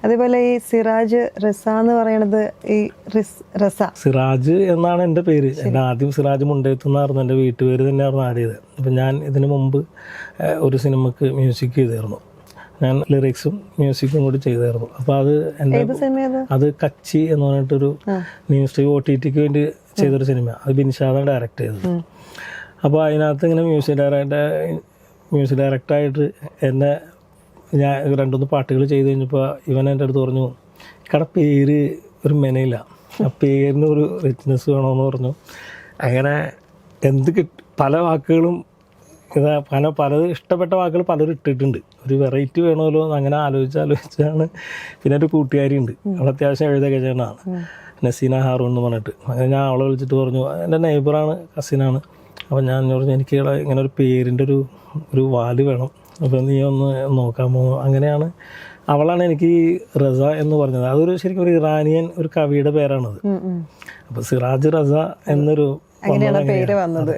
അതേപോലെ ഈ സിറാജ് റസ എന്ന് പറയണത് ഈ റസ സിറാജ് എന്നാണ് എൻ്റെ പേര്. എൻ്റെ ആദ്യം സിറാജ് മുണ്ടേത്തുന്നായിരുന്നു എൻ്റെ വീട്ടുപേര് തന്നെയായിരുന്നു ആഡ് ചെയ്തത്. അപ്പം ഞാൻ ഇതിനു മുമ്പ് ഒരു സിനിമക്ക് മ്യൂസിക് ചെയ്തായിരുന്നു. ഞാൻ ലിറിക്സും മ്യൂസിക്കും കൂടി ചെയ്തായിരുന്നു. അപ്പോൾ അത് എൻ്റെ അത് കച്ചി എന്ന് പറഞ്ഞിട്ടൊരു ന്യൂസ് ടൈം OTT വേണ്ടി ചെയ്തൊരു സിനിമ. അത് ബിൻഷാദാണ് ഡയറക്റ്റ് ചെയ്തത്. അപ്പോൾ അതിനകത്ത് ഇങ്ങനെ മ്യൂസിക് ഡയറക്ടറായിട്ട് എന്നെ ഞാൻ 2-3 പാട്ടുകൾ ചെയ്ത് കഴിഞ്ഞപ്പോൾ ഇവൻ എൻ്റെ അടുത്ത് പറഞ്ഞു, കട പേര് ഒരു മെനയില്ല, ആ പേരിന് ഒരു റിച്ച്നെസ് വേണമെന്ന് പറഞ്ഞു. അങ്ങനെ പല വാക്കുകളും പല ഇഷ്ടപ്പെട്ട വാക്കുകൾ പലരും ഇട്ടിട്ടുണ്ട്. ഒരു വെറൈറ്റി വേണമല്ലോ എന്ന് അങ്ങനെ ആലോചിച്ചാണ്. പിന്നെ ഒരു കൂട്ടുകാരിയുണ്ട്, അവൾ അത്യാവശ്യം എഴുതൊക്കെ ചെയ്യണതാണ്, നസീന ഹാറൂൺ എന്ന് പറഞ്ഞിട്ട്. അങ്ങനെ ഞാൻ അവളെ വിളിച്ചിട്ട് പറഞ്ഞു, എൻ്റെ നെയ്ബറാണ്, കസിനാണ്. അപ്പോൾ ഞാൻ പറഞ്ഞു, എനിക്ക് ഇങ്ങനെ ഒരു പേരിൻ്റെ ഒരു വാല് വേണം, അപ്പോൾ നീ ഒന്ന് നോക്കാമോ? അങ്ങനെയാണ് അവളാണ് എനിക്ക് റസ എന്ന് പറഞ്ഞത്. അതൊരു ശരിക്കും ഒരു ഇറാനിയൻ ഒരു കവിയുടെ പേരാണത്. അപ്പോൾ സിറാജ് റസ എന്നൊരു പേര് വന്നത്.